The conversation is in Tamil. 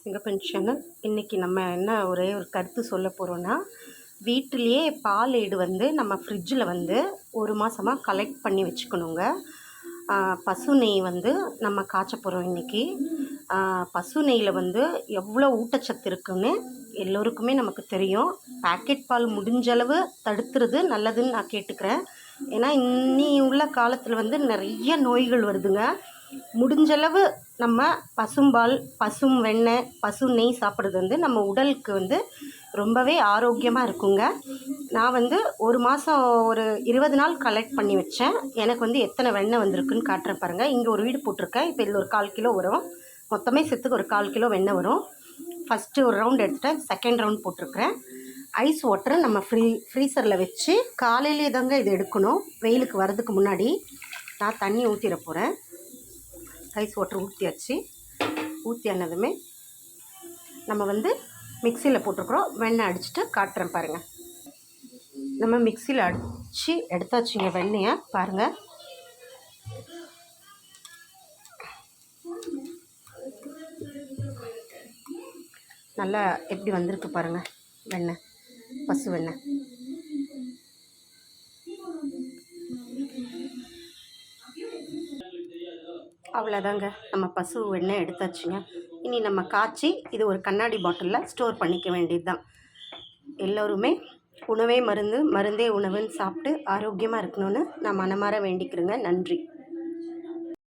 சிங்கப்பெண் சேனல். இன்றைக்கி நம்ம என்ன ஒரே ஒரு கருத்து சொல்ல போகிறோன்னா, வீட்டிலையே பால் ஏடு வந்து நம்ம ஃப்ரிட்ஜில் வந்து 1 மாதமாக கலெக்ட் பண்ணி வச்சுக்கணுங்க. பசு நெய் வந்து நம்ம காய்ச்ச போகிறோம் இன்றைக்கி. பசு நெய்யில் வந்து எவ்வளோ ஊட்டச்சத்து இருக்குன்னு எல்லோருக்குமே நமக்கு தெரியும். பேக்கெட் பால் முடிஞ்சளவு தடுத்துறது நல்லதுன்னு நான் கேட்டுக்கிறேன். ஏன்னா இன்னி உள்ள காலத்தில் வந்து நிறைய நோய்கள் வருதுங்க. முடிஞ்சளவு நம்ம பசும்பால், பசும் வெண்ணெய், பசு நெய் சாப்பிட்றது வந்து நம்ம உடலுக்கு வந்து ரொம்பவே ஆரோக்கியமாக இருக்குங்க. நான் வந்து 1 மாதம் ஒரு 20 நாள் கலெக்ட் பண்ணி வச்சேன். எனக்கு வந்து எத்தனை வெண்ணெய் வந்திருக்குன்னு காட்டுறேன் பாருங்கள். இங்கே ஒரு வீடு போட்டிருக்கேன். இப்போ இதில் ஒரு 1/4 கிலோ வரும். மொத்தமே சேர்த்துக்கு ஒரு 1/4 கிலோ வெண்ணெய் வரும். ஃபஸ்ட்டு ஒரு ரவுண்ட் எடுத்துட்டேன், செகண்ட் ரவுண்ட் போட்டிருக்கிறேன். ஐஸ் வாட்டரை நம்ம ஃப்ரீசரில் வச்சு காலையிலே தாங்க இது எடுக்கணும். வெயிலுக்கு வர்றதுக்கு முன்னாடி நான் தண்ணி ஊற்றிட போகிறேன். ஐஸ் வாட்டர் ஊற்றியாச்சு. ஊற்றி ஆனதுமே நம்ம வந்து மிக்சியில் போட்டிருக்குறோம். வெண்ணெய் அடிச்சுட்டு காட்டுறேன் பாருங்கள். நம்ம மிக்சியில் அடித்து எடுத்தாச்சுங்க வெண்ணெயை பாருங்கள். நல்லா எப்படி வந்திருக்கு பாருங்கள் வெண்ணெய், பசு வெண்ணெய். அவ்வளோதாங்க, நம்ம பசு வெண்ணெய் எடுத்தாச்சுங்க. இனி நம்ம காய்ச்சி இது ஒரு கண்ணாடி பாட்டிலில் ஸ்டோர் பண்ணிக்க வேண்டியது தான். எல்லோருமே உணவே மருந்து, மருந்தே உணவுன்னு சாப்பிட்டு ஆரோக்கியமாக இருக்கணும்னு நான் மனமார வேண்டிக்கிறேங்க. நன்றி.